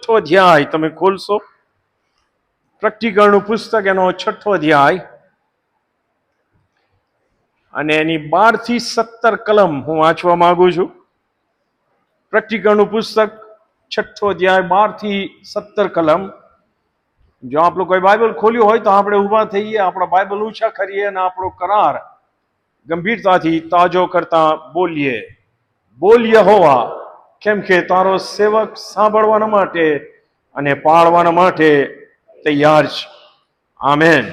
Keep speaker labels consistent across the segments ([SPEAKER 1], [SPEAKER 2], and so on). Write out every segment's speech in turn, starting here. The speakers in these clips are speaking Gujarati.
[SPEAKER 1] 6ઠ્ઠો અધ્યાય તમે ખોલશો, પ્રકટીકરણનું પુસ્તક એનો 6ઠ્ઠો અધ્યાય અને એની 12 થી 17 કલમ હું વાંચવા માંગુ છું. પ્રકટીકરણનું પુસ્તક 6ઠ્ઠો અધ્યાય 12 થી 17 કલમ. જો આપણું કોઈ બાઇબલ ખોલ્યું હોય તો આપણે ઊભા થઈએ, આપણા બાઇબલ ઊંચા કરીએ અને આપણો કરાર ગંભીરતાથી તાજો કરતા બોલીએ, બોલ યહોવા, કેમ કે તારો સેવક સાંભળવાના માટે અને પાળવાના માટે તૈયાર છે. આમેન.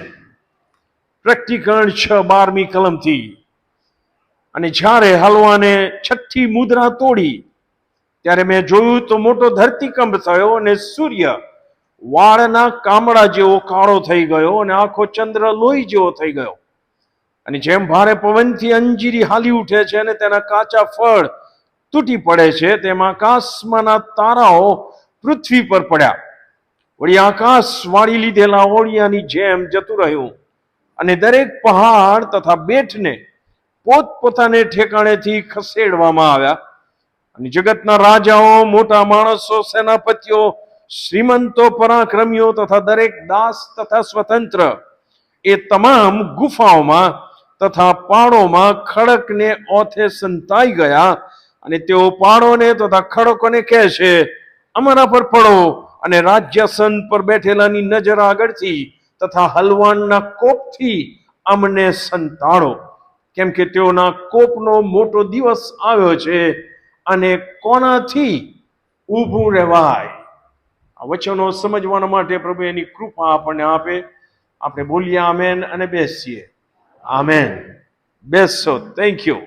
[SPEAKER 1] પ્રકટીકરણ 6:12મી કલમથી. અને જ્યારે હલવાને 6ઠ્ઠી મુદ્રા તોડી ત્યારે મેં જોયું તો મોટો ધરતીકંપ થયો અને સૂર્ય વાળના કામડા જેવો કાળો થઈ ગયો અને આખો ચંદ્ર લોહી જેવો થઈ ગયો. અને જેમ ભારે પવનથી અંજીરી હાલી ઉઠે છે અને તેના કાચા ફળ તૂટી પડે છે, તેમ આકાશમાંના તારાઓ પૃથ્વી પર પડ્યા. વળી આકાશ વાળી લીધેલા ઓળિયાની જેમ જતું રહ્યું અને દરેક પહાડ તથા બેટને પોતપોતાને ઠેકાણેથી ખસેડવામાં આવ્યા. અને જગતના રાજાઓ, મોટા માણસો, સેનાપતિઓ, શ્રીમંતો, પરાક્રમીઓ તથા દરેક દાસ તથા સ્વતંત્ર એ તમામ ગુફાઓમાં તથા પાળોમાં ખડકને ઓથે સંતાઈ ગયા. અને તેઓ પાળોને તથા ખડકોને કહે છે, અમારા પર પડો અને રાજ્યાસન પર બેઠેલાની નજર આગળથી તથા હલવાનના કોપથી અમને સંતાડો, કેમ કે તેઓના કોપનો મોટો દિવસ આવ્યો છે અને કોનાથી ઊભું રહેવાય. આ વચનો સમજવાના માટે પ્રભુ એની કૃપા આપણને આપે. આપણે બોલીએ આમેન અને બેસીએ. આમેન. બેસો. Thank you.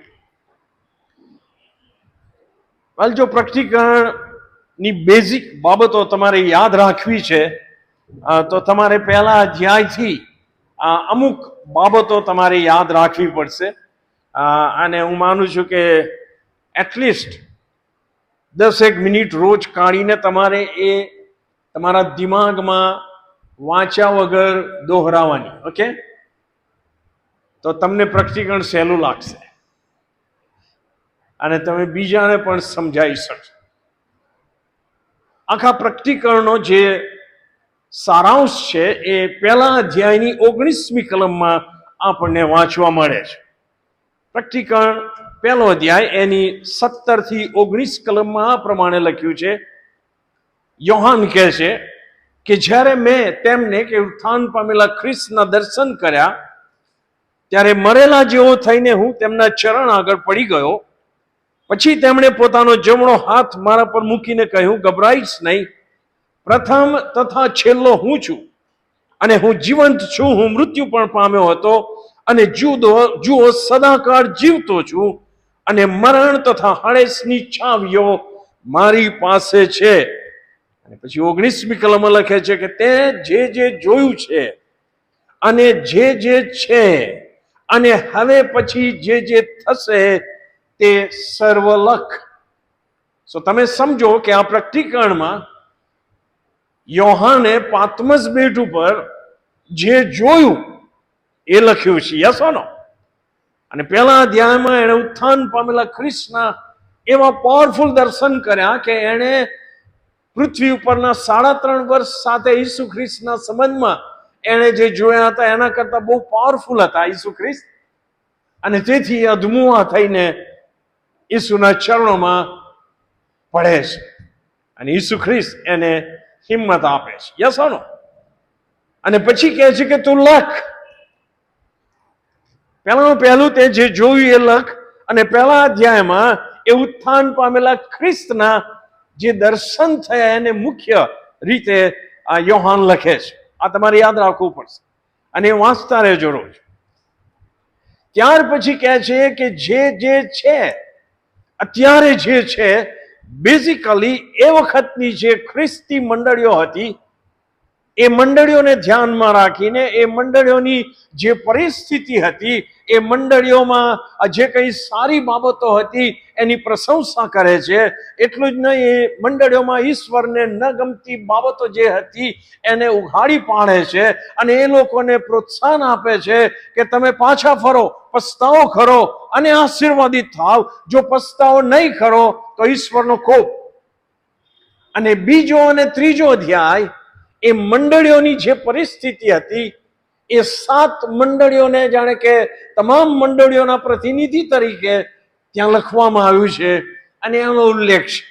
[SPEAKER 1] જો પ્રકટીકરણની બેઝિક બાબતો તમારે યાદ રાખવી છે તો તમારે પહેલા અધ્યાયથી અમુક બાબતો તમારે યાદ રાખવી પડશે. અને હું માનું છું કે એટલીસ્ટ 10 મિનિટ રોજ કાઢીને તમારે એ તમારા દિમાગમાં વાંચ્યા વગર દોહરાવાની. ઓકે? તો તમને પ્રકટીકરણ સહેલું લાગશે અને તમે બીજાને પણ સમજાવી શકશો. આખા પ્રકટીકરણનો જે સારાંશ છે એ પહેલા અધ્યાયની 19મી કલમમાં આપણને વાંચવા મળે છે. પ્રકટીકરણ પહેલો અધ્યાય એની 17 થી 19 કલમમાં આ પ્રમાણે લખ્યું છે. યોહાન કહે છે કે જ્યારે મેં તેમને કે ઉત્થાન પામેલા ખ્રિસ્તના દર્શન કર્યા ત્યારે મરેલા જેવો થઈને હું તેમના ચરણ આગળ પડી ગયો. પછી તેમણે પોતાનો જમણો હાથ મારા પર મૂકીને કહ્યું, ગભરાઈશ નહીં, પ્રથમ તથા છેલ્લો હું છું અને હું જીવંત છું. હું મૃત્યુ પણ પામ્યો હતો અને જુઓ સદાકાળ જીવતો છું અને મરણ તથા હડેસની ચાવીઓ મારી પાસે છે. અને પછી 19મી કલમમાં લખે છે કે તે જે જોયું છે અને જે છે અને હવે પછી જે થશે તે સર્વલખ. સો તમે સમજો કે આ પ્રકટીકરણમાં યોહાને પાત્મસ બેટ ઉપર જે જોયું એ લખ્યું છે. યસ ઓર નો? અને પહેલા અધ્યાયમાં એણે ઉત્થાન પામેલા ખ્રિસ્તના એવા પાવરફુલ દર્શન કર્યા કે એણે પૃથ્વી ઉપરના 3.5 વર્ષ સાથે ઈસુ ખ્રિસ્તના સંબંધમાં એણે જે જોયા હતા એના કરતા બહુ પાવરફુલ હતા ઈસુ ખ્રિસ્ત. અને તેથી અધમુઆ થઈને ઈસુના ચરણોમાં પડે છે અને ઈસુ ખ્રિસ્ત એને હિંમત આપે છે. યસ ઓર નો? અને પછી કહે છે કે તું લખ. પહેલું તે જે જોયું એ લખ. અને પહેલા અધ્યાયમાં એ ઉત્થાન પામેલા ખ્રિસ્તના જે દર્શન થયા એને મુખ્ય રીતે આ યોહાન લખે છે. આ તમારે યાદ રાખવું પડશે અને વાંચતા રહેજો રોજ. ત્યાર પછી કહે છે કે જે છે અત્યારે જે છે બેઝિકલી એ વખતની જે ખ્રિસ્તી મંડળીઓ હતી એ મંડળીઓને ધ્યાનમાં રાખીને એ મંડળીઓની જે પરિસ્થિતિ હતી એ મંડળીઓમાં જે કંઈ સારી બાબતો હતી એની પ્રશંસા કરે છે. એટલું જ નહીં, એ મંડળીઓમાં ઈશ્વરને ન ગમતી બાબતો જે હતી એને ઉઘાડી પાડે છે અને એ લોકોને પ્રોત્સાહન આપે છે કે તમે પાછા ફરો, પસ્તાવો કરો અને આશીર્વાદિત થાવ. જો પસ્તાવો નહીં કરો તો ઈશ્વરનો કોપ. અને બીજો અને ત્રીજો અધ્યાય એ મંડળીઓની જે પરિસ્થિતિ હતી એ 7 મંડળીઓને જાણે કે તમામ મંડળીઓના પ્રતિનિધિ તરીકે ત્યાં લખવામાં આવ્યું છે અને એનો ઉલ્લેખ છે.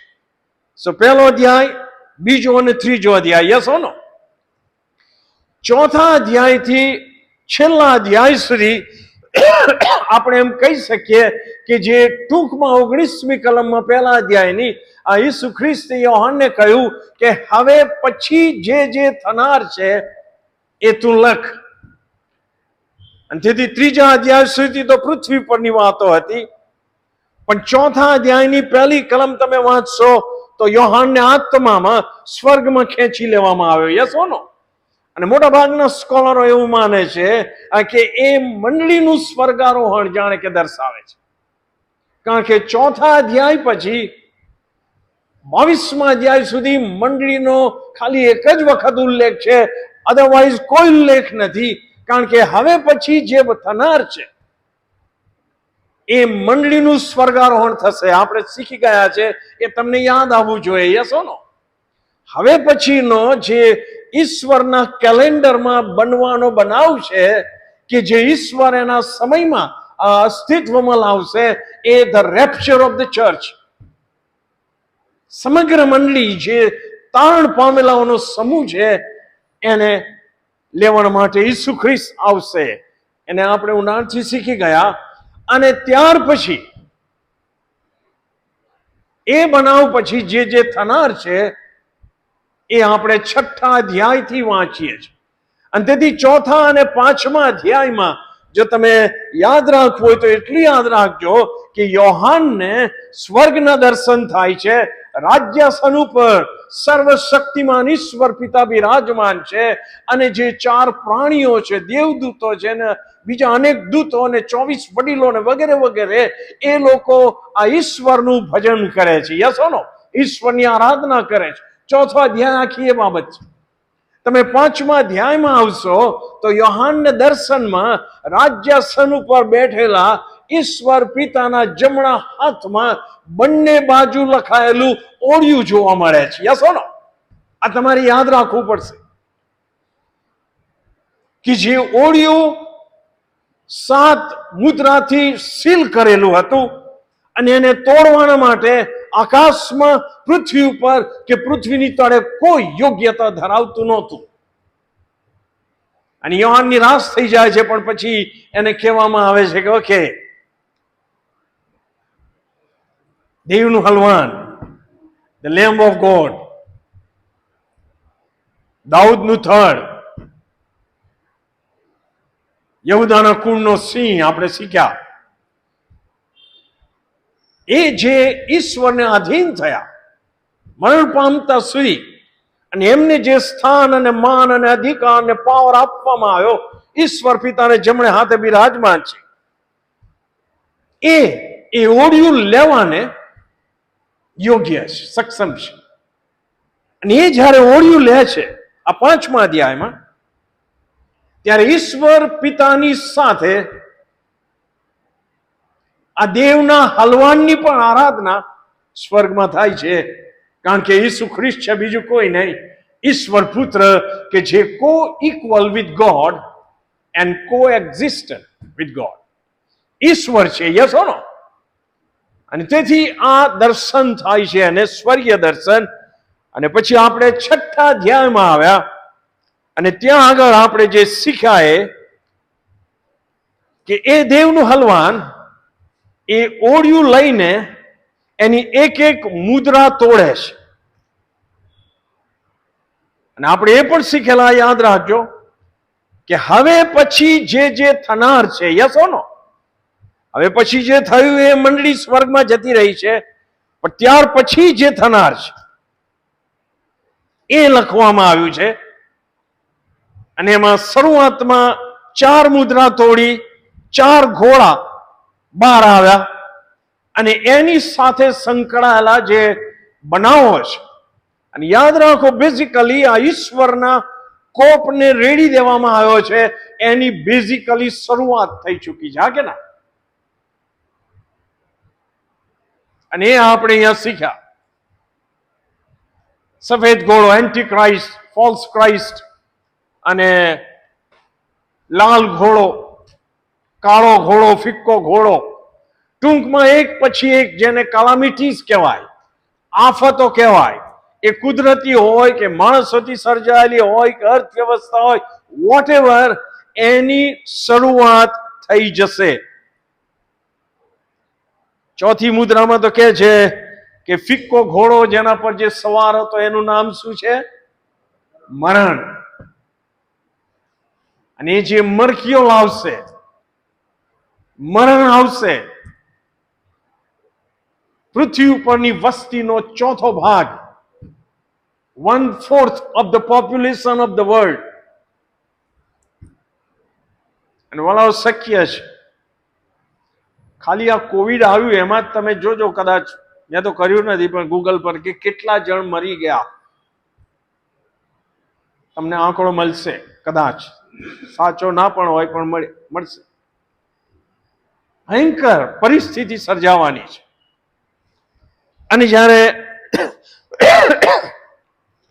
[SPEAKER 1] સો પહેલો અધ્યાય, બીજો અને ત્રીજો અધ્યાય, યસ નો. ચોથા અધ્યાયથી છેલ્લા અધ્યાય સુધી આપણે એમ કહી શકીએ કે જે ટૂંકમાં 19મી કલમમાં પહેલા અધ્યાયની આ ઈસુ ખ્રિસ્તે યોહાનને કહ્યું કે હવે પછી જે થનાર છે એ તું લખ. અને તેથી ત્રીજા અધ્યાય સુધી તો પૃથ્વી પરની વાતો હતી, પણ ચોથા અધ્યાયની પહેલી કલમ તમે વાંચશો તો યોહાનને આત્મામાં સ્વર્ગમાં ખેંચી લેવામાં આવ્યો. Yes no. અને મોટા ભાગના સ્કોલરો એવું માને છે કે એ મંડળીનું સ્વર્ગારોહણ જાણે કે દર્શાવે છે, કારણ કે ચોથા અધ્યાય પછી 22મા અધ્યાય સુધી મંડળીનો ખાલી એક જ વખત ઉલ્લેખ છે, અધરવાઇઝ કોઈ ઉલ્લેખ નથી. કારણ કે હવે પછી જે થનાર છે એ મંડળીનું સ્વર્ગારોહણ થશે. આપણે શીખી ગયા છે એ તમને યાદ આવવું જોઈએ. Yes no. હવે પછીનો જે ઈશ્વરના કેલેન્ડરમાં બનવાનો બનાવ છે કે જે ઈશ્વર એના સમયમાં અસ્તિત્વમાં લાવશે એ ધ રેપ્ચર ઓફ ધ ચર્ચ. સમગ્ર મંડળી જે તારણ પામેલાઓનો સમૂહ છે એને લેવા માટે ઈસુ ખ્રિસ્ત આવશે. એને આપણે ઊંડાણથી શીખી ગયા. અને ત્યાર પછી એ બનાવ પછી જે થનાર છે એ આપણે 6થા અધ્યાયથી વાંચીએ છીએ. અને તેથી ચોથા અને 5મા અધ્યાયમાં જો તમે યાદ રાખવું હોય તો એટલી યાદ રાખજો કે યોહાનને સ્વર્ગના દર્શન થાય છે. રાજ્યાસન ઉપર સર્વશક્તિમાન ઈશ્વર પિતા બિરાજમાન છે અને જે 4 પ્રાણીઓ છે, દેવદૂતો છે ને બીજા અનેક દૂતો અને 24 વડીલો ને વગેરે વગેરે, એ લોકો આ ઈશ્વરનું ભજન કરે છે. Yes no. ઈશ્વરની આરાધના કરે છે. ચોથો અધ્યાય આખી એ બાબત છે. તમે 5મા અધ્યાયમાં આવશો તો યોહાનને દર્શનમાં રાજ્યાસન ઉપર બેઠેલા ઈશ્વર પિતાના જમણા હાથમાં બંને બાજુ લખાયેલું ઓળિયું જોવા મળે છે. Yes no. આ તમારે યાદ રાખવું પડશે કે જે ઓળિયું 7 મુદ્રાથી સીલ કરેલું હતું અને એને તોડવાના માટે આકાશમાં, પૃથ્વી ઉપર કે પૃથ્વીની તળે કોઈ યોગ્યતા ધરાવતું નહોતું. અને યોહાન નિરાશ થઈ જાય છે, પણ પછી એને કહેવામાં આવે છે કે ઓકે, દેવનું હલવાન, ધ લેમ્બ ઓફ ગોડ, દાઉદનું થડ, યહૂદાના કુળનો સિંહ આપણે શીખ્યા. એ જે ઈશ્વરને આધીન થયા મરણ પામતા સુધી અને એમને જે સ્થાન અને માન અને અધિકાર અને પાવર આપવામાં આવ્યો, ઈશ્વર પિતાને જમણે હાથે બિરાજમાન છે, એ ઓળિયું લેવાને યોગ્ય છે, સક્ષમ છે. અને એ જ્યારે ઓળિયું લે છે આ 5મા અધ્યાયમાં, ત્યારે ઈશ્વર પિતાની સાથે આ દેવના હલવાનની પણ આરાધના સ્વર્ગમાં થાય છે. કારણ કે ઈસુ ખ્રિસ્ત છે, બીજું કોઈ નહીં, ઈશ્વર પુત્ર કે જે coequal with God and coexistent with God ઈશ્વર છે. Yes no. અને તેથી આ દર્શન થાય છે અને સ્વર્ગીય દર્શન. અને પછી આપણે 6થા અધ્યાયમાં આવ્યા અને ત્યાં આગળ આપણે જે શીખ્યા કે એ દેવનું હલવાન એ ઓળિયું લઈને એની એક એક મુદ્રા તોડે છે. અને આપણે એ પણ શીખેલા, યાદ રાખજો, કે હવે પછી જે થનાર છે, યસ નો. હવે પછી જે થયું એ મંડળી સ્વર્ગમાં જતી રહી છે, પણ ત્યાર પછી જે થનાર છે એ લખવામાં આવ્યું છે. અને એમાં શરૂઆતમાં 4 મુદ્રા તોડી 4 ઘોડા બહાર આવ્યા અને એની સાથે સંકળાયેલા જે બનાવો છે. અને યાદ રાખો, બેઝિકલી આ ઈશ્વરના કોપને રેડી દેવામાં આવ્યો છે, એની બેઝિકલી શરૂઆત થઈ ચૂકી છે. હા કે ના? અને એ આપણે અહીંયા શીખ્યા. સફેદ ઘોડો એન્ટી ક્રાઇસ્ટ, ફોલ્સ ક્રાઇસ્ટ, અને લાલ ઘોડો, કાળો ઘોડો, ફિક્કો ઘોડો, ટૂંકમાં એક પછી એક જેને કાલામિટીઝ કહેવાય, આફતો કહેવાય, એ કુદરતી હોય કે માણસોથી સર્જાયેલી હોય કે અર્થવ્યવસ્થા હોય, વોટએવર, એની શરૂઆત થઈ જશે. ચોથી મુદ્રામાં તો કે છે કે ફિક્કો ઘોડો જેના પર જે સવાર હતો એનું નામ શું છે? મરણ. અને એ જે મરકીઓ લાવશે, મરણ આવશે, પૃથ્વી ઉપરની વસ્તીનો ચોથો ભાગ, 1/4 of the population of the world. અને વલાઓ શક્ય છે. ખાલી આ કોવિડ આવ્યું એમાં જ તમે જોજો, કદાચ મેં તો કર્યું નથી પણ ગૂગલ પર, કે કેટલા જણ મરી ગયા. તમને આંકડો મળશે, કદાચ સાચો ના પણ હોય પણ મળશે. ભયંકર પરિસ્થિતિ સર્જાવાની છે. અને જ્યારે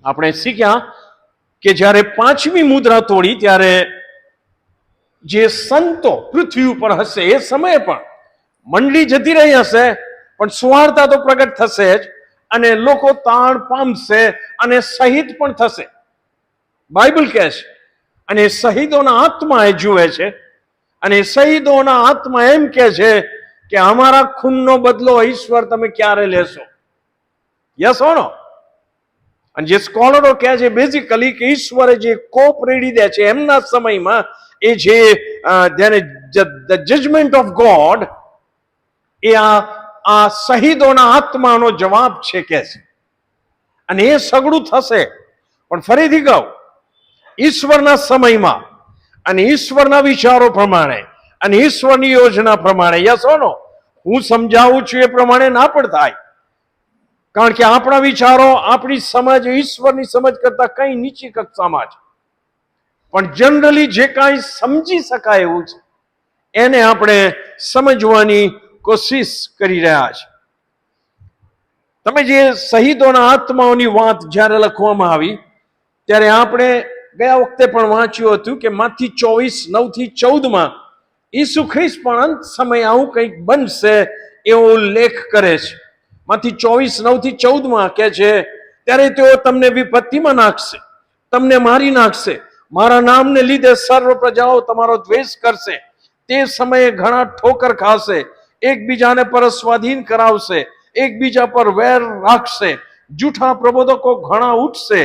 [SPEAKER 1] આપણે શીખ્યા કે જ્યારે પાંચમી મુદ્રા તોડી ત્યારે જે સંતો પૃથ્વી ઉપર હશે એ સમયે પણ મંડળી જતી રહી હશે, પણ સુવાર્તા તો પ્રગટ થશે જ, અને લોકો તાણ પામશે અને શહીદ પણ થશે. બાઇબલ કહે છે. અને શહીદોના આત્મા એ જુએ છે, અને શહીદોના આત્મા એમ કહે છે કે અમારા ખૂનનો બદલો ઈશ્વર તમે ક્યારે લેશો? યસ ઓર નો? અને જે સ્કોલરો કહે છે બેઝિકલી કે ઈશ્વરે જે કોપ રેડી દે છે એમના સમયમાં, એ જે ધ જજમેન્ટ ઓફ ગોડ, એ આ શહીદોના આત્માનો જવાબ છે કે છે. અને એ સગળું થશે. પણ ફરીથી કહું, ઈશ્વરના સમયમાં અને ઈશ્વરના વિચારો પ્રમાણે અને ઈશ્વરની યોજના પ્રમાણે, યસ ઓર નો? હું સમજાવું છું એ પ્રમાણે ના પણ થાય. કારણ કે આપણા વિચારો, આપણી સમજ ઈશ્વરની સમજ કરતા કઈ નીચી કક્ષામાં છે. પણ જનરલી જે કાંઈ સમજી શકાય એવું છે એને આપણે સમજવાની કોશિશ કરી રહ્યા છે. તમે જે શહીદોના આત્માઓની વાત જ્યારે લખવામાં આવી ત્યારે આપણે ગયા વખતે પણ વાંચ્યું હતું કે માથી 24:9-14 ઈસુ ખ્રિસ્ત પણ અંત સમય આવું કંઈક બનશે એવો ઉલ્લેખ કરે છે. માથી 24:9-14 કહે છે, ત્યારે તેઓ તમને વિપત્તિમાં નાખશે, તમને મારી નાખશે, મારા નામને લીધે સર્વ પ્રજાઓ તમારો દ્વેષ કરશે. તે સમયે ઘણા ઠોકર ખાશે, એકબીજાને પરસ્વાધીન કરાવશે, એકબીજા પર વેર રાખશે, જૂઠા પ્રબોધકો ઘણા ઉઠશે,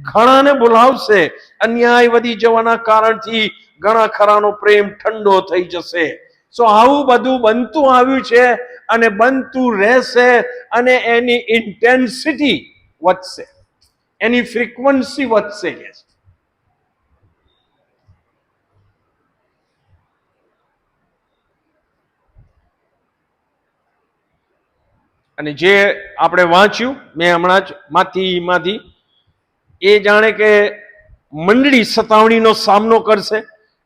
[SPEAKER 1] ઘણાને બોલાવશે, અન્યાય વધી જવાના કારણથી ઘણા ખરાનો પ્રેમ ઠંડો થઈ જશે. આવું બધું બનતું આવ્યું છે અને બનતું રહેશે, અને એની ઇન્ટેન્સિટી વધશે, એની ફ્રીક્વન્સી વધશે. અને જે આપણે વાંચ્યું મેં હમણાં જ માંથી, એ જાણે કે મંડળી સતાવણીનો સામનો કરશે.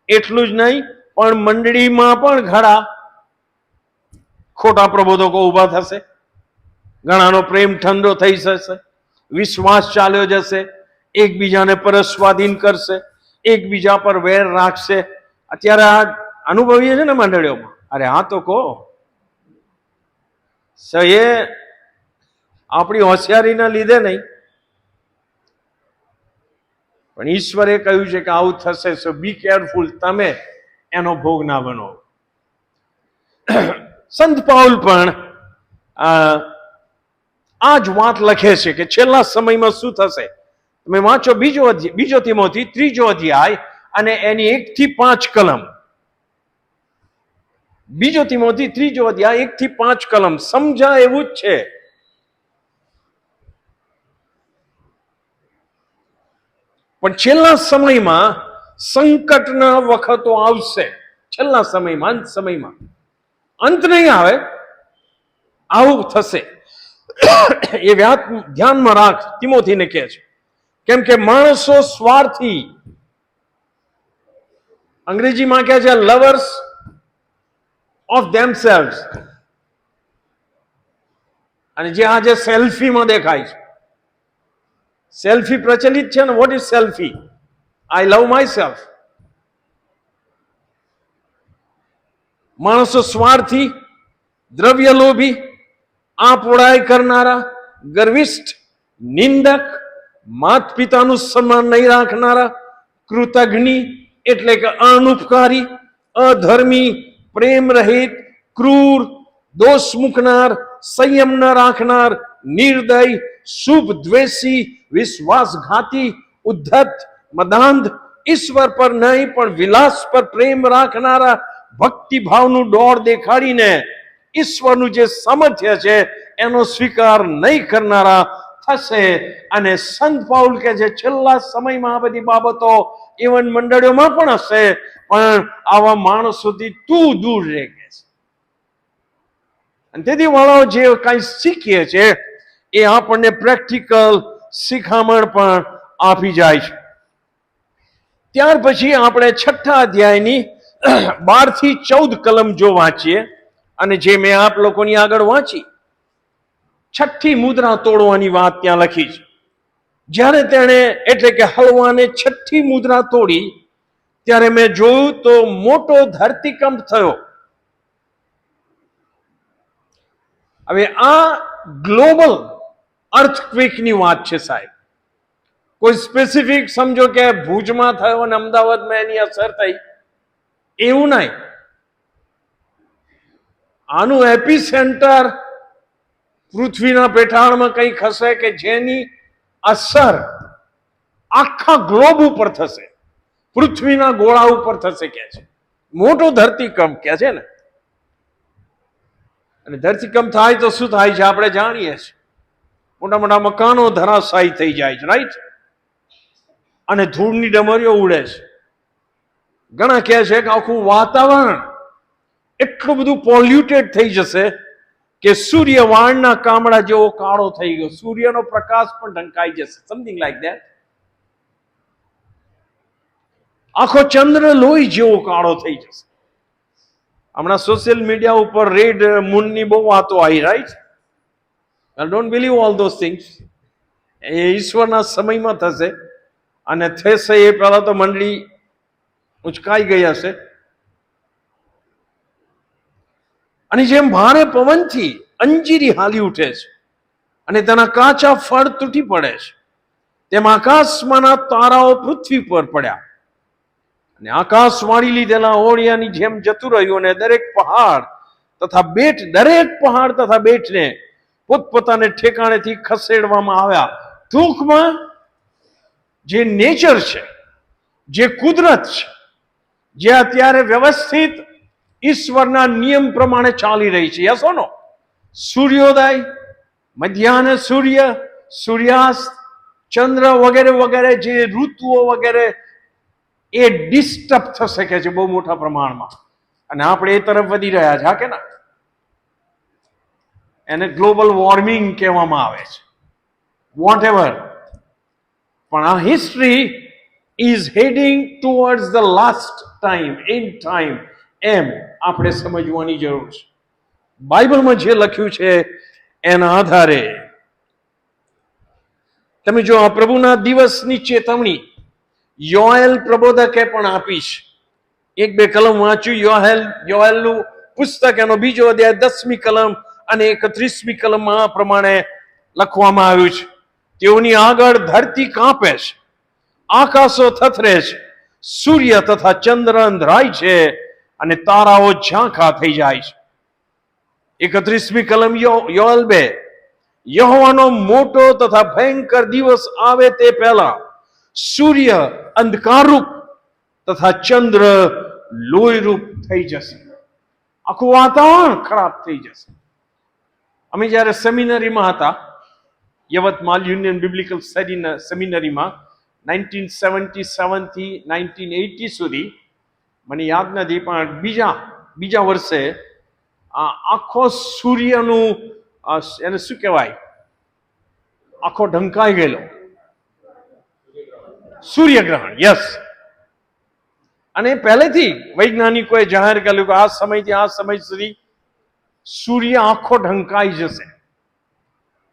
[SPEAKER 1] એટલું જ નહીં, પણ મંડળીમાં પણ ઘણા ખોટા પ્રબોધકો ઊભા થશે, ઘણાનો પ્રેમ ઠંડો થઈ જશે, વિશ્વાસ ચાલ્યો જશે, એકબીજાને પરસ્વાધીન કરશે, એકબીજા પર વેર રાખશે. અત્યારે આ અનુભવીએ છે ને મંડળીઓમાં. અરે હા તો કહો, એ આપણી હોશિયારીના લીધે નહીં, પણ ઈશ્વરે કહ્યું છે કે આવું થશે. સો બી કેરફુલ, તમે એનો ભોગ ના બનો. સંત પાઉલ પણ આ જ વાત લખે છે કે છેલ્લા સમયમાં શું થશે. તમે વાંચો બીજો તિમોથી 3 અધ્યાય અને એની 1-5 કલમ. બીજો તિમોથી 3 અધ્યાય 1-5 કલમ. સમજાય એવું જ છે. પણ છેલ્લા સમયમાં સંકટના વખતો આવશે. છેલ્લા સમયમાં, અંત સમયમાં, અંત નહીં આવે, આવું થશે. એ વાત ધ્યાનમાં રાખ, તિમોથીને કહે છે. કેમ કે માણસો સ્વાર્થી, અંગ્રેજીમાં કહે છે લવર્સ ઓફ ધેમસેલ્વ્સ, અને જે આજે સેલ્ફીમાં દેખાય છે, સેલ્ફી પ્રચલિત છે ને. What is selfie? I love my self. માણસો સ્વાર્થી, દ્રવ્ય લોભી, આપોળાઈ કરનારા, ગર્વિષ્ઠ, નિંદક, માત પિતાનું સન્માન નહીં રાખનારા, કૃતજ્ઞ એટલે કે અનુપકારી, અધર્મી, પ્રેમ રહિત, ક્રૂર, દોષ મૂકનાર, સંયમ ન રાખનાર, નિર્દય, શુભ દ્વેષી, વિશ્વાસઘાતી, ઉદ્ધત, મદાંધ, ઈશ્વર પર નહીં પણ વિલાસ પર પ્રેમ રાખનારા, ભક્તિ ભાવનું દોડ દેખાડીને ઈશ્વરનું જે સામર્થ્ય છે એનો સ્વીકાર નહીં કરનારા થશે. અને સંત પાઉલ કે છે છેલ્લા સમયમાં આ બધી બાબતો ઇવન મંડળીઓમાં પણ હશે, પણ આવા માણસોથી તું દૂર રહે કે છે. અને તેથી વાળો જે કઈ શીખીએ છે એ આપણને પ્રેક્ટિકલ શિખામણ પણ આપી જાય છે. ત્યાર પછી આપણે 6થા અધ્યાયની 12 થી 14 કલમ જો વાંચીએ, અને જે મેં આપ લોકોની આગળ વાંચી, 6ઠ્ઠી મુદ્રા તોડવાની વાત ત્યાં લખી છે. જ્યારે તેણે એટલે કે હલવાને 6ઠ્ઠી મુદ્રા તોડી ત્યારે મેં જોયું તો મોટો ધરતીકંપ થયો. હવે આ ગ્લોબલ અર્થક્વેકની વાત છે સાહેબ. કોઈ સ્પેસિફિક સમજો કે ભુજમાં થયો અને અમદાવાદમાં એની અસર થઈ, એવું નહીં. આનું એપિસેન્ટર પૃથ્વીના પેટાળમાં કંઈક હશે કે જેની અસર આખા ગ્લોબ ઉપર થશે, પૃથ્વીના ગોળા ઉપર થશે કે છે. મોટો ધરતીકંપ કે છે ને. અને ધરતીકંપ થાય તો શું થાય છે આપણે જાણીએ છીએ. મોટા મોટા મકાનો ધરાશાયી થઈ જાય છે, રાઈટ? અને ધૂળની ડમરીઓ ઉડે છે. ઘણા કહે છે કે આખું વાતાવરણ એટલું બધું પોલ્યુટેડ થઈ જશે કે સૂર્ય વાણના કામડા જેવો કાળો થઈ ગયો, સૂર્યનો પ્રકાશ પણ ઢંકાઈ જશે, સમથિંગ લાઈક ધેટ. આખો ચંદ્ર લોહી જેવો કાળો થઈ જશે. હમણાં સોશિયલ મીડિયા ઉપર રેડ મૂનની બહુ વાતો આવી, right? Don't believe all those things. એ ઈશ્વરના સમયમાં થશે, અને થશે એ પહેલા તો મંડળી ઉચકાઈ ગઈ હશે. અને જેમ ભારે પવનથી અંજીરી હાલી ઉઠે છે અને તેના કાચા ફળ તૂટી પડે છે, તેમ આકાશમાંના તારાઓ પૃથ્વી પર પડ્યા. અને આકાશ વાળી લીધેલા ઓળિયાની જેમ જતું રહ્યું, અને દરેક પહાડ તથા બેટને પોતપોતાને ઠેકાણેથી ખસેડવામાં આવ્યા. ટૂંકમાં જે નેચર છે, જે કુદરત છે, જે અત્યારે વ્યવસ્થિત ઈશ્વરના નિયમ પ્રમાણે ચાલી રહી છે, યસ ઓર નો? સૂર્યોદય, મધ્યાહન સૂર્ય, સૂર્યાસ્ત, ચંદ્ર વગેરે વગેરે જે ઋતુઓ વગેરે એ ડિસ્ટર્બ થશે કે છે બહુ મોટા પ્રમાણમાં. અને આપણે એ તરફ વધી રહ્યા છે, હા કે ના? એને ગ્લોબલ વોર્મિંગ કહેવામાં આવે છે, વોટ એવર. પણ આ history is heading towards the last time, end time, એમ આપણે સમજવાની જરૂર છે. બાઇબલમાં જે લખ્યું છે એના આધારે તમે જો આ પ્રભુના દિવસની ચેતવણી યોએલ પ્રબોધકે પણ આપી છે. 1-2 કલમ વાંચ્યું યોએલનું પુસ્તક, એનો 2જો અધ્યાય 10મી કલમ અને 31મી કલમમાં આ પ્રમાણે લખવામાં આવ્યું છે. તેઓની આગળ ધરતી કાંપે છે, આકાશો થથરે છે, સૂર્ય તથા ચંદ્ર અંધરાય છે, અને તારાઓ ઝાંખા થઈ જાય છે. 31મી કલમ યોએલ 2. યહોવાનો મોટો તથા ભયંકર દિવસ આવે તે પહેલા સૂર્ય અંધકારરૂપ તથા ચંદ્ર લોહીરૂપ થઈ જશે. આખું વાતાવરણ ખરાબ થઈ જશે. અમે જ્યારે સેમિનરીમાં હતા, યવતમાલ યુનિયન બિબ્લિકલ સ્ટડી સેમિનરીમાં 1977 થી 1980 સુધી, મને યાદ નથી, પણ બીજા વર્ષે આખો સૂર્યનું એને શું કહેવાય, આખો ઢંકાઈ ગયેલો સૂર્યગ્રહણ, યસ. અને પહેલેથી વૈજ્ઞાનિકોએ જાહેર કર્યું કે આ સમયથી આ સમય સુધી સૂર્ય આખો ઢંકાઈ જશે.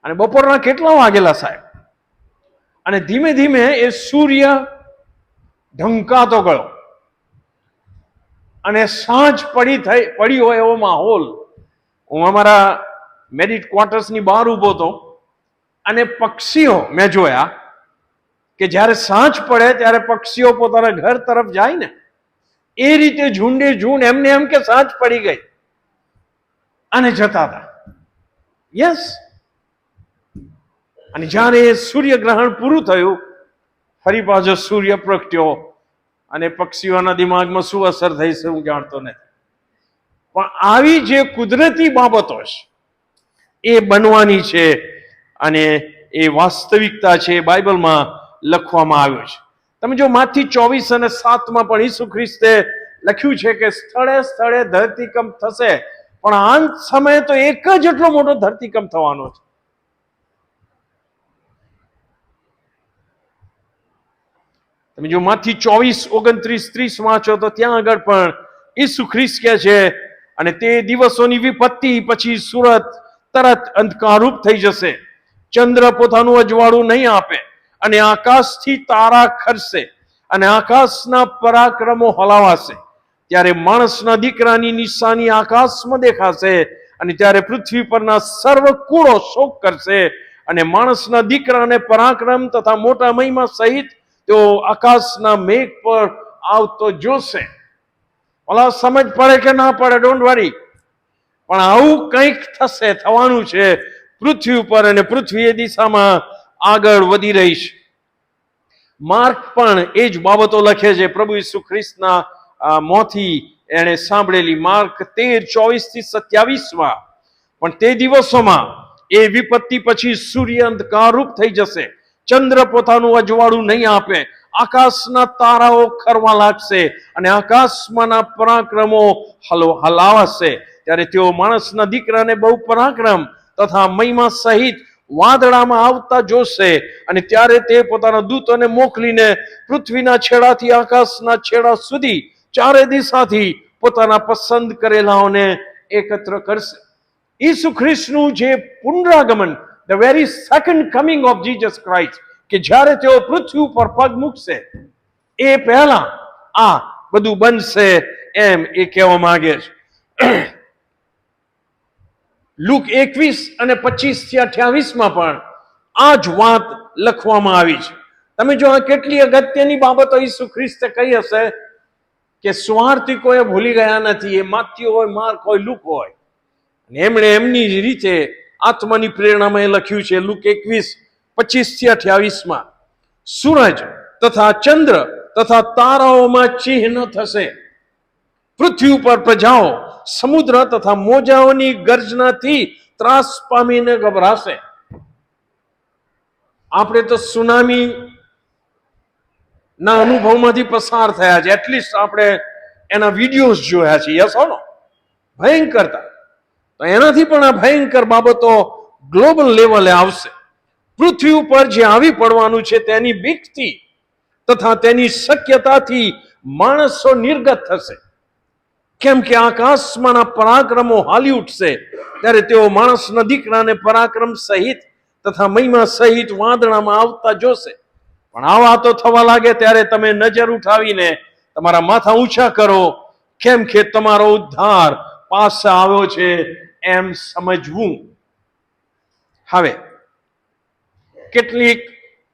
[SPEAKER 1] અને બપોરના કેટલા વાગેલા સાહેબ? અને ધીમે ધીમે એ સૂર્ય ઢંકાતો ગયો અને સાંજ પડી હોય એવો માહોલ. હું અમારા મેરિટ ક્વાર્ટર્સની બહાર ઊભો હતો અને પક્ષીઓ મેં જોયા કે જ્યારે સાંજ પડે ત્યારે પક્ષીઓ પોતાના ઘર તરફ જાય ને એ રીતે ઝુંડે ઝુંડ એમને એમ કે સાંજ પડી ગઈ અને જતા હતા. યસ. અને જ્યારે સૂર્યગ્રહણ પૂરું થયું ફરી પાછો સૂર્ય પ્રગટ્યો અને પક્ષીઓના દિમાગમાં શું અસર થઈ છે હું જાણતો નથી. પણ આવી જે કુદરતી બાબતો છે એ બનવાની છે અને એ વાસ્તવિકતા છે એ બાઇબલમાં લખવામાં આવ્યું છે. તમે જો માથી 24 અને 7 પણ ઈસુ ખ્રિસ્તે લખ્યું છે કે સ્થળે સ્થળે ધરતીકંપ થશે પણ અંત સમયે તો એક જ એટલો મોટો ધરતીકંપ થવાનો છે. તમે જો માથી 24, 29, 30 વાંચો તો ત્યાં આગળ પણ ઈસુ ખ્રિસ્ત કહે છે અને તે દિવસોની વિપત્તિ પછી સુરત તરત અંધકારરૂપ થઈ જશે, ચંદ્ર પોતાનું અજવાળું નહીં આપે અને આકાશથી તારા ખરશે અને આકાશના પરાક્રમો હલાવાશે. ત્યારે માણસના દીકરાની નિશાની આકાશમાં દેખાશે અને ત્યારે પૃથ્વી પરના સર્વ કુળો શોક કરશે અને માણસના દીકરાને પરાક્રમ તથા મોટા મહિમા સહિત તેઓ આકાશના મેઘ પર આવતો જોશે. ઓલા સમજ પડે કે ના પડે ડોન્ટ વરી, પણ આવું કંઈક થશે, થવાનું છે પૃથ્વી ઉપર અને પૃથ્વી એ દિશામાં આગળ વધી રહી છે. માર્ક પણ એ જ બાબતો લખે છે. પ્રભુ ઈસુ ખ્રિસ્તના મોંથી એણે સાંભળેલી માર્ક 13:24-27 પણ તે દિવસોમાં એ વિપત્તિ પછી સૂર્ય અંધકારરૂપ થઈ જશે, ચંદ્ર પોતાનું અજવાળું નહીં આપે, આકાશના તારાઓ ખરવા લાગશે અને આકાશમાંના પરાક્રમો હલાવાશે. ત્યારે તેઓ માણસના દીકરાને બહુ પરાક્રમ તથા મહિમા સહિત વાદળામાં આવતા જોશે અને ત્યારે તે પોતાના દૂતોને મોકલીને પૃથ્વીના છેડાથી આકાશના છેડા સુધી ચારે દિશાથી પોતાના પસંદ કરેલાઓને એકત્ર કરશે. ઈસુ ખ્રિસ્તનું જે પુનરાગમન, the very second coming of Jesus Christ, કે જ્યારે તેઓ પૃથ્વી ઉપર પગ મૂકશે એ પહેલા આ બધું બનશે એમ એ કહેવા માંગે છે. લુક 21 અને 25-28 પણ આ જ વાત લખવામાં આવી છે. તમે જો આ કેટલી અગત્યની બાબતો ઈસુ ખ્રિસ્તે કહી હશે કે સ્વાર્થિકોએ ભૂલી ગયા નથી. એ માથ્યુ હોય, માર્ક હોય, લુક હોય, એમણે એમની જ રીતે આત્માની પ્રેરણામાં એ લખ્યું છે. લુક 21:25-28 સૂરજ તથા ચંદ્ર તથા તારાઓમાં ચિહ્ન થશે, પૃથ્વી ઉપર પ્રજાઓ સમુદ્ર તથા મોજાઓની ગર્જનાથી ત્રાસ પામીને ગભરાશે. આપણે તો સુનામી ના અનુભવમાંથી પસાર થયા છે. એટલીસ્ટ આપણે એના વિડીયોઝ જોયા છે. યસ નો ભયંકરતા. તો એનાથી પણ આ ભયંકર બાબતો ગ્લોબલ લેવલે આવશે. પૃથ્વી ઉપર જે આવી પડવાનું છે તેની બીકથી તથા તેની શક્યતાથી માણસો નિર્ગત થશે. કેમ કે આકાશમાંના પરાક્રમો હાલી ઉઠશે ત્યારે તેઓ માણસના દીકરાને પરાક્રમ સહિત તથા મહિમા સહિત વાદળામાં આવતા જોશે. પણ આવા તો થવા લાગે ત્યારે તમે નજર ઉઠાવીને તમારા માથા ઊંચા કરો, કેમ કે તમારો ઉદ્ધાર પાસે આવ્યો છે એમ સમજવું. હવે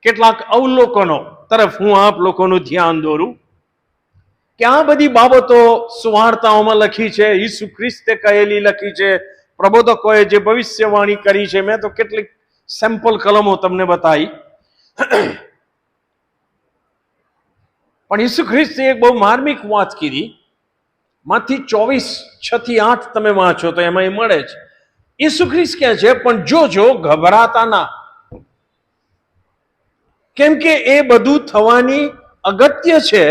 [SPEAKER 1] કેટલાક અવલોકનો તરફ હું આપ લોકોનું ધ્યાન દોરું કે આ બધી બાબતો સુવાર્તાઓમાં લખી છે, ઈસુ ખ્રિસ્તે કહેલી લખી છે, પ્રબોધકોએ જે ભવિષ્યવાણી કરી છે. મેં તો કેટલીક સેમ્પલ કલમો તમને બતાવી. પણ ઈસુ ખ્રિસ્તે એક બહુ માર્મિક વાત કીધી. માથી 24:6-8 તમે વાંચો તો એમાં એ મળે છે. ઈસુ ખ્રિસ્ત કહે છે પણ જોજો, ગભરાતા ના, કેમ કે એ બધું થવાની અગત્ય છે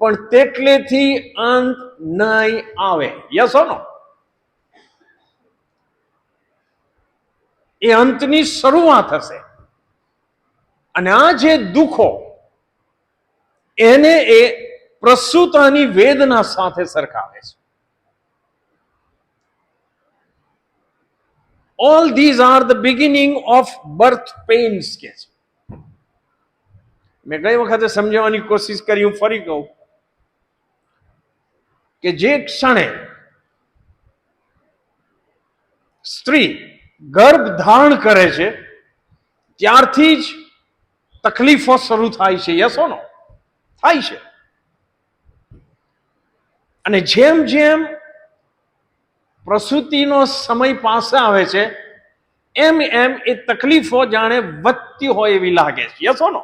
[SPEAKER 1] પણ તેટલેથી અંત નહીં આવે. Yes no? એ અંતની શરૂઆત હશે. અને આ જે દુઃખો એને એ પ્રસૂતાની વેદના સાથે સરખાવે છે. All these are the beginning of birth pains કે છે. મેં ગઈ વખતે સમજાવવાની કોશિશ કરી, હું ફરી કહું કે જે ક્ષણે સ્ત્રી ગર્ભ ધારણ કરે છે ત્યારથી જ તકલીફો શરૂ થાય છે. યસો નો થાય છે. અને જેમ જેમ પ્રસૂતિનો સમય પાસે આવે છે એમ એમ એ તકલીફો જાણે વધતી હોય એવી લાગે છે. Yes or no?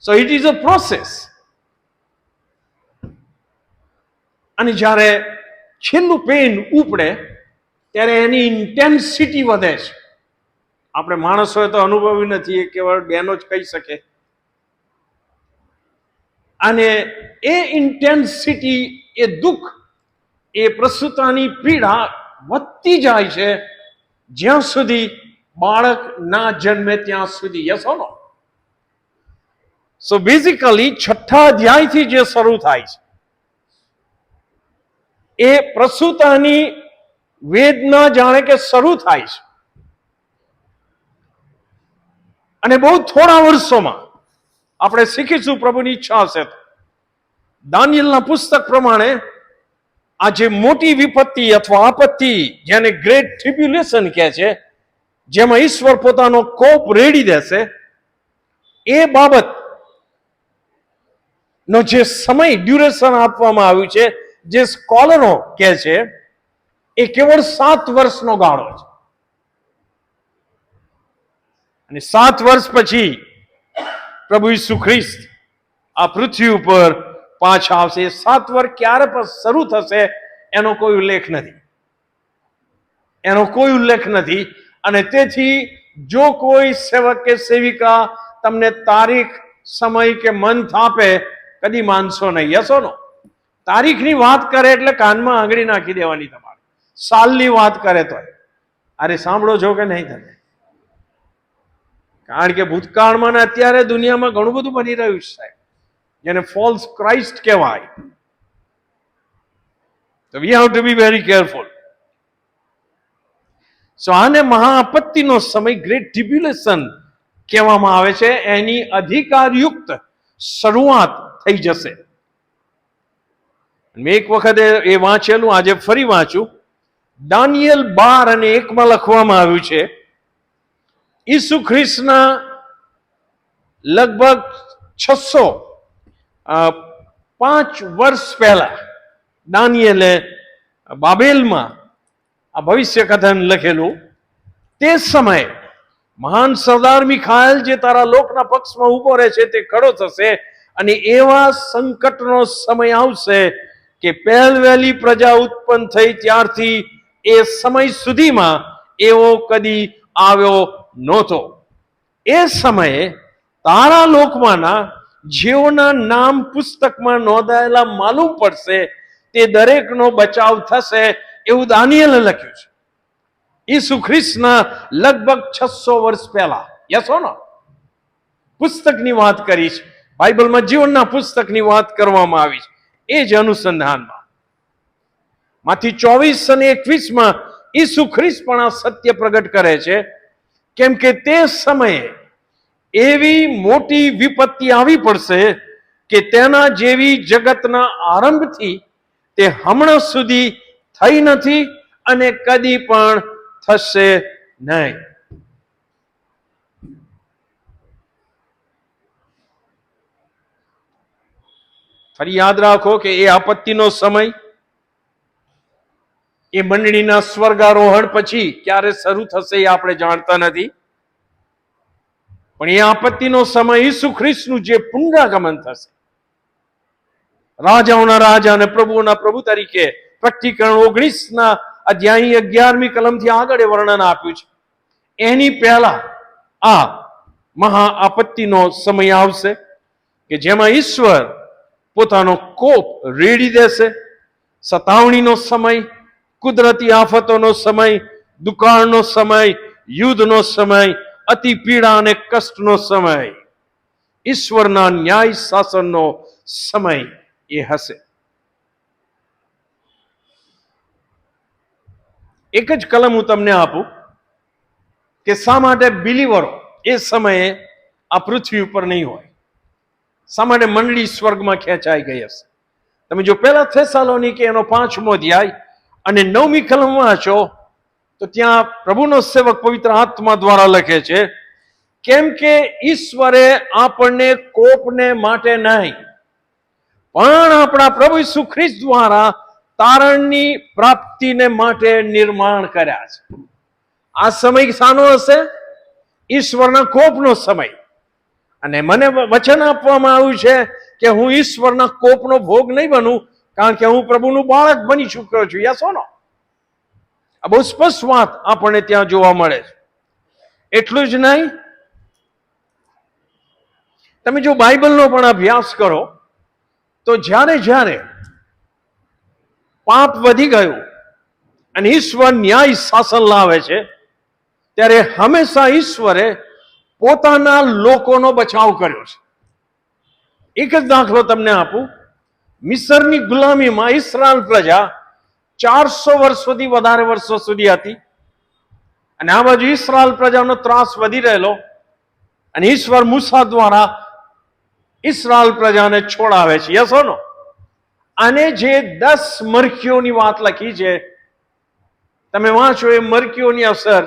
[SPEAKER 1] So it is a process. અને જ્યારે છેલ્લું પેન ઉપડે ત્યારે એની ઇન્ટેન્સિટી વધે છે. આપણે માણસોએ તો અનુભવી નથી, એ કેવળ બહેનો જ કહી શકે. અને એ ઇન્ટેન્સિટી, એ દુઃખ, એ પ્રસૂતાની પીડા વધતી જાય છે જ્યાં સુધી બાળક ના જન્મે ત્યાં સુધી. Yes or no? So basically 6થા અધ્યાયથી જે શરૂ થાય છે એ પ્રસૂતાની વેદના જાણે કે શરૂ થાય છે. અને બહુ થોડા વર્ષોમાં આપણે શીખીશું, પ્રભુની ઈચ્છા હશે તો. દાનિયેલના પુસ્તક પ્રમાણે આ જે મોટી વિપત્તિ અથવા આપત્તિ, જેને ગ્રેટ ટ્રિબ્યુલેશન કહે છે, જેમાં ઈશ્વર પોતાનો કોપ રેડી દેશે, એ બાબત નો જે સમય ડ્યુરેશન આપવામાં આવ્યું છે, જે સ્કોલરો કહે છે, એ કેવળ 7 વર્ષનો ગાળો છે. અને 7 વર્ષ પછી પ્રભુ ઈસુ ખ્રિસ્ત આ પૃથ્વી ઉપર પાછા આવશે. 7 વર્ષ ક્યારે પણ શરૂ થશે એનો કોઈ ઉલ્લેખ નથી. એનો કોઈ ઉલ્લેખ નથી. અને તેથી જો કોઈ સેવક કે સેવિકા તમને તારીખ, સમય કે મંથ આપે, કદી માનશો નહીં. યસ ઓર નો? તારીખની વાત કરે એટલે કાનમાં આંગળી નાખી દેવાની તમારે. સાલની વાત કરે તો અરે સાંભળો છો કે નહીં તમે? કારણ કે ભૂતકાળમાં ને અત્યારે દુનિયામાં ઘણું બધું બની રહ્યું છે જેને ફોલ્સ ક્રાઇસ્ટ કહેવાય. તો we have to be very careful. So આને મહાઆપત્તિનો સમય, ગ્રેટ ટ્રિબ્યુલેશન કહેવામાં આવે છે. એની અધિકારયુક્ત શરૂઆત થઈ જશે. મેં એક વખતે એ વાંચેલું, આજે ફરી વાંચું. દાનિયેલ 12 અને 1 લખવામાં આવ્યું છે, ઈસુ ખ્રિસ્તના લગભગ 605 વર્ષ પહેલા દાનિયેલે બાબેલમાં આ ભવિષ્ય કથન લખેલું. તે સમયે મહાન સરદાર મિખાએલ જે તારા લોકના પક્ષમાં ઉભો રહે છે તે ખડો થશે, અને એવા સંકટનો સમય આવશે કે પહેલવેલી પ્રજા ઉત્પન્ન થઈ ત્યારથી એ સમય સુધીમાં એવો કદી આવ્યો નહોતો. એ સમયે તારા લોકમાંના જેઓના નામ પુસ્તકમાં નોંધાયેલા માલુમ પડશે તે દરેકનો બચાવ થશે, એવું દાનિયેલે લખ્યું છે. ઈસુ ખ્રિસ્તના લગભગ 600 વર્ષ પહેલા. યસ ઓર નો? પુસ્તકની વાત કરી છે. બાઇબલમાં જીવનના પુસ્તકની વાત કરવામાં આવી છે. એ જ અનુસંધાનમાં માંથી 24 અને 21 ઈસુ ખ્રિસ્ત પણ આ સત્ય પ્રગટ કરે છે. કેમ કે તે સમયે એવી મોટી વિપત્તિ આવી પડશે કે તેના જેવી જગતના આરંભથી તે હમણાં સુધી થઈ નથી અને કદી પણ થશે નહીં. ફરી યાદ રાખો કે એ આપત્તિનો સમય એ મંડળીના સ્વર્ગારોહણ પછી ક્યારે શરૂ થશે એ આપણે જાણતા નથી. પણ એ આપત્તિનો સમય ઈસુ ખ્રિસ્તનું જે પુનરાગમન થશે, રાજાઓના રાજા અને પ્રભુઓના પ્રભુ તરીકે પ્રકટીકરણ 19 અધ્યાય 11મી કલમથી આગળ એ વર્ણન આપ્યું છે. એની પહેલા આ મહા આપત્તિનો સમય આવશે કે જેમાં ઈશ્વર પોતાનો કોપ રેડી દેશે. સતાવણીનો સમય, કુદરતી આફતોનો સમય, દુકાળનો સમય, યુદ્ધનો સમય, અતિ પીડા અને કષ્ટનો સમય, ઈશ્વરના ન્યાય શાસનનો સમય એ હશે. એક જ કલમ હું તમને આપું કે શા માટે બિલીવરો એ સમયે આ પૃથ્વી ઉપર નહીં હોય. શા માટે મંડળી સ્વર્ગમાં ખેંચાઈ ગઈ હશે? તમે જો પહેલા થેસાલોનિકે એનો 5મો અધ્યાય અને 9મી કલમ વાંચો તો ત્યાં પ્રભુનો સેવક પવિત્ર આત્મા દ્વારા લખે છે, કેમ કે ઈશ્વરે આપણને કોપને માટે નહીં પણ આપણા પ્રભુ ઈસુ ખ્રિસ્ત દ્વારા તારણની પ્રાપ્તિને માટે નિર્માણ કર્યા છે. આ સમય શાનો હશે? ઈશ્વરના કોપનો સમય. અને મને વચન આપવામાં આવ્યું છે કે હું ઈશ્વરના કોપનો ભોગ નહીં બનું, કારણ કે હું પ્રભુનું બાળક બની ચૂક્યો છું. યસ ઓર નો? આ બહુ સ્પષ્ટ વાત આપણને ત્યાં જોવા મળે છે. એટલું જ નહીં, તમે જો બાઇબલનો પણ અભ્યાસ કરો તો જ્યારે જ્યારે પાપ વધી ગયું અને ઈશ્વર ન્યાય શાસન લાવે છે, ત્યારે હંમેશા ઈશ્વરે પોતાના લોકોનો બચાવ કર્યો છે. એક જ દાખલો તમને આપું. મિસરની ગુલામીમાં ઇસ્રાયેલ પ્રજા 400 વર્ષ સુધી, વધારે વર્ષો સુધી હતી, અને આ બાજુ ઇસ્રાયેલ પ્રજાનો ત્રાસ વધી રહેલો, અને ઈશ્વર મૂસા દ્વારા ઇસ્રાયેલ પ્રજાને છોડાવે છે. યસ ઓર નો? અને જે 10 મરકીઓની વાત લખી છે, તમે વાંચો, એ મરકીઓની અસર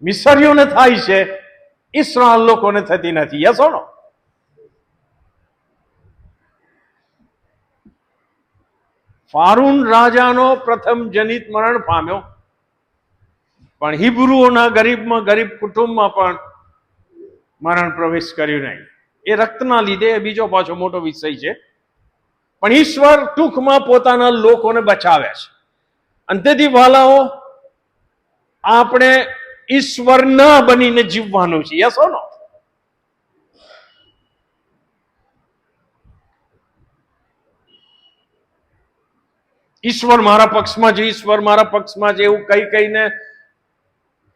[SPEAKER 1] મિસરીઓને થાય છે, ઇસ્રાયેલ લોકોને થતી નથી. યસ ઓર નો? ફારૂન રાજાનો પ્રથમ જનિત મરણ પામ્યો, પણ હિબ્રુઓના ગરીબમાં ગરીબ કુટુંબમાં પણ મરણ પ્રવેશ કર્યું નહીં. એ રક્તના લીધે બીજો પાછો મોટો વિષય છે. પણ ઈશ્વર ટૂંકમાં પોતાના લોકોને બચાવે છે. અને તેથી વાલાઓ, આપણે ઈશ્વર ના બનીને જીવવાનું છે. યસ ઓર નો? ઈશ્વર મારા પક્ષમાં છે, ઈશ્વર મારા પક્ષમાં છે એવું કઈ કઈને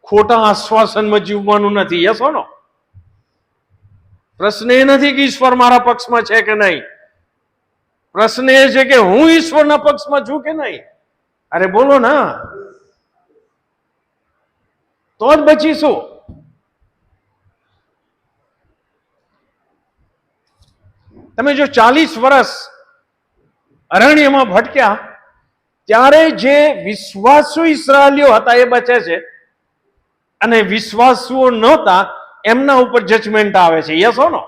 [SPEAKER 1] ખોટા આશ્વાસનમાં જીવવાનું નથી. યસ ઓર નો? પ્રશ્ન એ નથી કે ઈશ્વર મારા પક્ષમાં છે કે નહીં. પ્રશ્ન એ છે કે હું ઈશ્વરના પક્ષમાં છું કે નહીં. અરે બોલો ના, તો જ બચીશું. તમે જો 40 વર્ષ અરણ્યમાં ભટક્યા, ત્યારે જે વિશ્વાસુ ઇસ્રાયેલીઓ હતા એ બચે છે, અને વિશ્વાસુઓ નહોતા એમના ઉપર જજમેન્ટ આવે છે. Yes or no?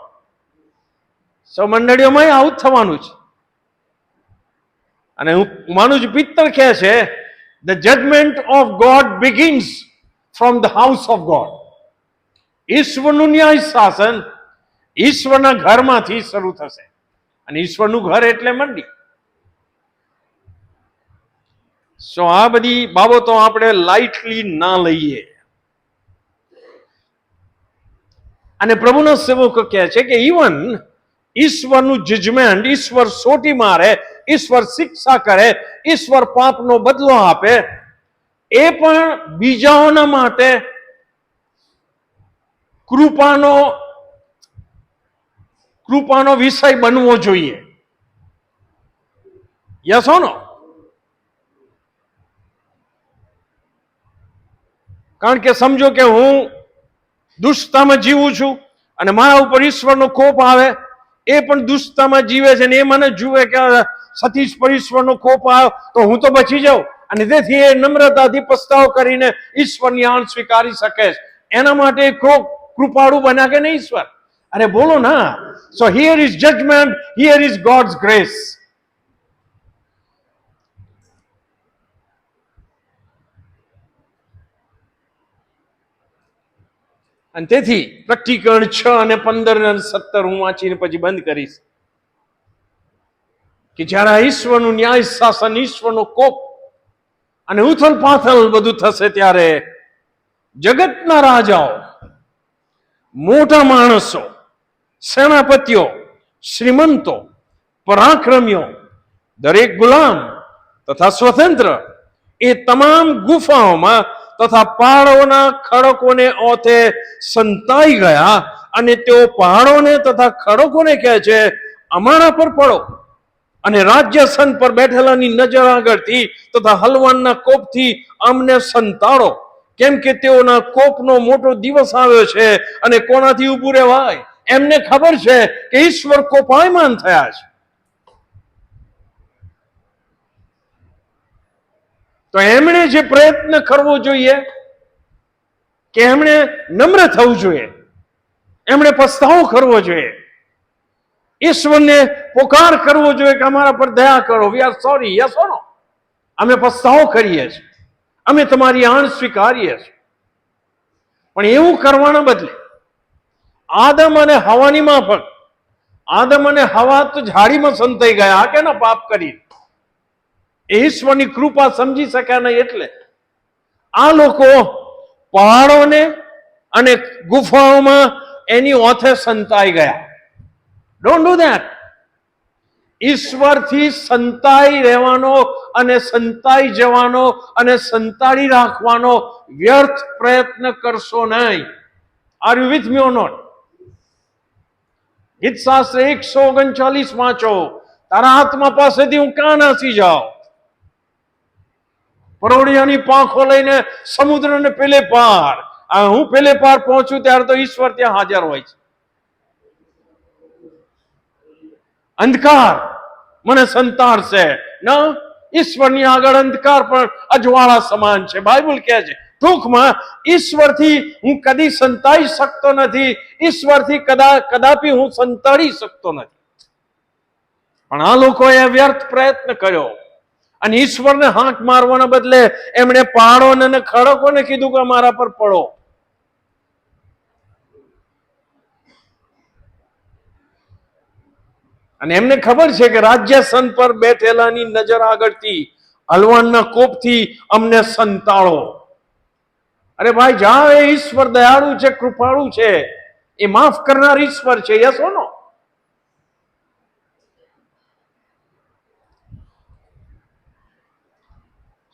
[SPEAKER 1] સો મંડળીઓમાં આવું થવાનું છે. અને હું માનું છું, પિત્તર કહે છે, the judgment of God begins from the house of God. ઈશ્વરનું ન્યાય શાસન ઈશ્વરના ઘરમાંથી શરૂ થશે. અને ઈશ્વરનું ઘર એટલે મંડળી. સો આ બધી બાબતો આપણે લાઇટલી ના લઈએ. અને પ્રભુનો સેવકો કહે છે કે ઇવન ઈશ્વરનું જજમેન્ટ, ઈશ્વર સોટી મારે, ઈશ્વર શિક્ષા કરે, ઈશ્વર પાપનો બદલો આપે, એ પણ બીજાઓના માટે કૃપાનો વિષય બનવો જોઈએ. યસ ઓર નો? કારણ કે સમજો કે હું દુષ્ટતામાં જીવું છું અને મારા ઉપર ઈશ્વરનો કોપ આવે, એ પણ દુષ્ટતામાં જીવે છે, ને એ મને જુએ કે સતીશ પર ઈશ્વરનો કોપ આવ્યો તો હું તો બચી જાઉં, અને તેથી એ નમ્રતાથી પસ્તાવ કરીને ઈશ્વરની આણ સ્વીકારી શકે છે. એના માટે કૃપાળુ બન્યા કે નહીં ઈશ્વર? અરે બોલો ના. So here is judgment, here is God's grace. અને તેથી પ્રકટીકરણ 6 અને 15 અને 17 હું વાંચીને પછી બંધ કરીશ, કે જ્યારે ઈશ્વરનું ન્યાય શાસન, ઈશ્વરનો કોપ અને ઉથલ પાથલ બધું થશે, ત્યારે જગતના રાજાઓ, મોટા માણસો, સેનાપતિઓ, શ્રીમંતો, પરાક્રમીઓ, દરેક ગુલામ તથા સ્વતંત્ર, એ તમામ ગુફાઓમાં તથા પહાડોના ખડકોને ઓથે સંતાઈ ગયા, અને તેઓ પહાડોને તથા ખડકોને કહે છે, અમારા પર પડો, અને રાજ્યસન પર બેઠેલાની નજર આગળથી તથા હલવાનના કોપથી અમને સંતાડો, કેમ કે તેઓના કોપનો મોટો દિવસ આવ્યો છે, અને કોનાથી ઊભું રહેવાય? એમને ખબર છે કે ઈશ્વર કોપાયમાન થયા છે, તો એમણે જે પ્રયત્ન કરવો જોઈએ કે એમણે નમ્ર થવું જોઈએ, એમણે પસ્તાવો કરવો જોઈએ, ઈશ્વરને પોકાર કરવો જોઈએ કે અમારા પર દયા કરો, we are sorry, yes or no, અમે પસ્તાવો કરીએ છીએ, અમે તમારી આણ સ્વીકારીએ છીએ. પણ એવું કરવાના બદલે આદમ અને હવાની માફક, આદમ અને હવા તો ઝાડીમાં સંતાઈ ગયા કે ના પાપ કરી, ઈશ્વરની કૃપા સમજી શક્યા નહીં, એટલે આ લોકો પહાડોને અને ગુફાઓમાં એની ઓથે સંતાઈ ગયા. Don't do that. ઈશ્વરથી સંતાઈ રહેવાનો અને સંતાઈ જવાનો અને સંતાડી રાખવાનો વ્યર્થ પ્રયત્ન કરશો નહીં. Are you with me or not? ગીત શાસ્ત્ર 139 વાંચો. તારા આત્મા પાસેથી હું કાં નાસી જાઉં? પરોડિયાની પાંખો લઈને સમુદ્રને પેલે પાર, હું પેલે પાર પહોંચું ત્યારે તો ઈશ્વર ત્યાં હાજર હોય છે. અંધકાર મને સંતાડશે ના, ઈશ્વરની આગળ અંધકાર પણ અજવાળા સમાન છે. બાઇબલ કહે છે ટૂંકમાં ઈશ્વરથી હું કદી સંતાઈ શકતો નથી, ઈશ્વરથી કદાપી હું સંતાડી શકતો નથી. પણ આ લોકોએ વ્યર્થ પ્રયત્ન કર્યો અને ઈશ્વરને હાંક મારવાના બદલે એમણે પહાડોને અને ખડકોને કીધું કે મારા પર પડો. અને એમને ખબર છે કે રાજ્યાસન પર બેઠેલાની નજર આગળથી, હલવાનના કોપથી અમને સંતાળો. અરે ભાઈ જાઓ, એ ઈશ્વર દયાળુ છે, કૃપાળુ છે, એ માફ કરનાર ઈશ્વર છે. Yes or no?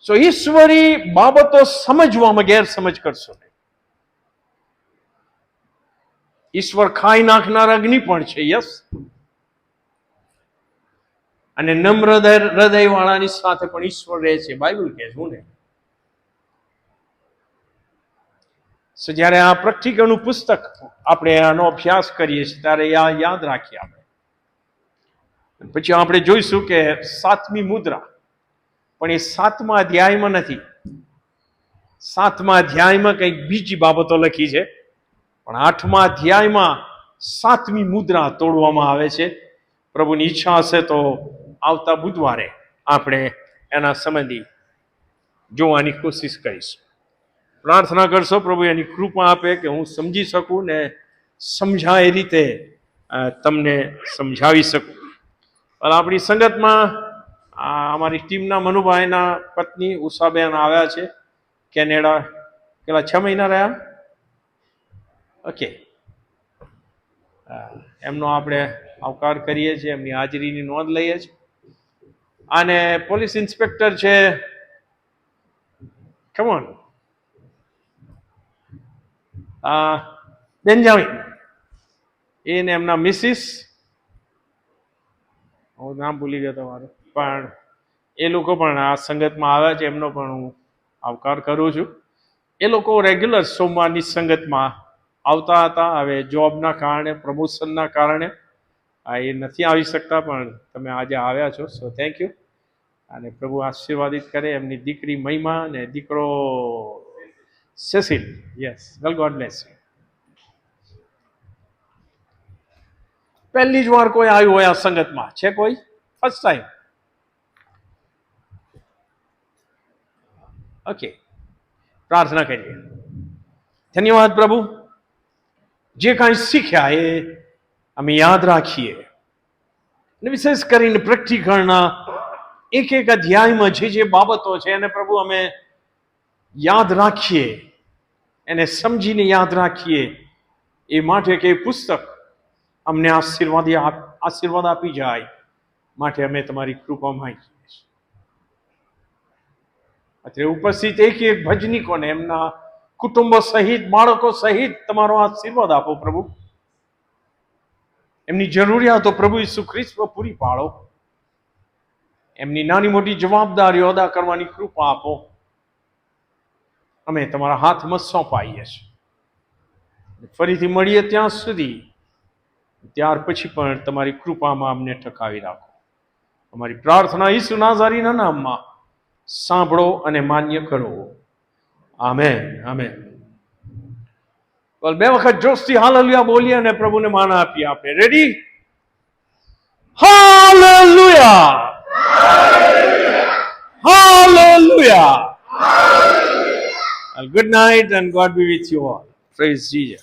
[SPEAKER 1] સો ઈશ્વરી બાબતો સમજવામાં ગેરસમજ કરશો નહીં. ઈશ્વર ખાઈ નાખનાર અગ્નિ પણ છે. યસ. અને નમ્ર હૃદય વાળાની સાથે પણ ઈશ્વર રહે છે. બાઇબલ કહે છે, હું ને જ્યારે આ પ્રકટીકરણનું પુસ્તક આપણે આનો અભ્યાસ કરીએ છીએ ત્યારે યાદ રાખીએ આપણે. પછી આપણે જોઈશું કે 7મી મુદ્રા પણ એ 7મા અધ્યાયમાં નથી. 7મા અધ્યાયમાં કંઈક બીજી બાબતો લખી છે, પણ 8મા અધ્યાયમાં 7મી મુદ્રા તોડવામાં આવે છે. પ્રભુની ઈચ્છા હશે તો આવતા બુધવારે આપણે એના સંબંધી જોવાની કોશિશ કરીશું. પ્રાર્થના કરશો પ્રભુ એની કૃપા આપે કે હું સમજી શકું ને સમજાય એ રીતે તમને સમજાવી શકું. આપણી સંગતમાં અમારી ટીમના મનુભાઈના પત્ની ઉષાબેન આવ્યા છે કેનેડા. કેટલા 6 મહિના રહ્યા? ઓકે, એમનો આપણે આવકાર કરીએ છીએ, એમની હાજરીની નોંધ લઈએ છીએ. અને પોલીસ ઇન્સ્પેક્ટર છે કમોન બેન્જામિન, એને એમના મિસિસ, હું નામ ભૂલી ગયો તમારું, પણ એ લોકો પણ આ સંગતમાં આવ્યા છે. એમનો પણ હું આવકાર કરું છું. એ લોકો રેગ્યુલર સોમવારની સંગતમાં આવતા હતા. હવે જોબના કારણે, પ્રમોશનના કારણે એ નથી આવી શકતા, પણ તમે આજે આવ્યા છો, સો થેન્ક યુ. અને પ્રભુ આશીર્વાદિત કરે એમની દીકરી મહિમા અને દીકરો Cecil. Yes, well, God bless you. પહેલી જ વાર કોઈ આવ્યું હોય આ સંગતમાં? છે કોઈ? First time? ઓકે, પ્રાર્થના કરીએ. ધન્યવાદ પ્રભુ, જે કાંઈ શીખ્યા એ અમે યાદ રાખીએ, અને વિશેષ કરીને પ્રકટીકરણના એક અધ્યાયમાં જે બાબતો છે એને પ્રભુ અમે યાદ રાખીએ, એને સમજીને યાદ રાખીએ, એ માટે કે પુસ્તક અમને આશીર્વાદ આપી જાય માટે અમે તમારી કૃપા માંગીએ છીએ. અત્યારે ઉપસ્થિત એક ભજનીકોને, એમના કુટુંબો સહિત, બાળકો સહિત તમારો આશીર્વાદ આપો પ્રભુ. એમની જરૂરિયાતો પ્રભુ ઈસુ ખ્રિસ્તમાં પૂરી પાડો. એમની નાની મોટી જવાબદારીઓ અદા કરવાની કૃપા આપો. અમે તમારા હાથમાં સોંપાઈએ છીએ. ફરીથી મળીએ ત્યાં સુધી ત્યાર પછી પણ તમારી કૃપામાં અમને ટકાવી રાખો. અમારી પ્રાર્થના ઈસુ નાઝારીના નામમાં સાંભળો અને માન્ય કરો. આમેન. આમેન. બે વખત જોશથી હાલેલુયા બોલીએ અને પ્રભુને માન આપીએ. આપણે ready? Hallelujah! Hallelujah! Good night and God be with you all. Praise Jesus.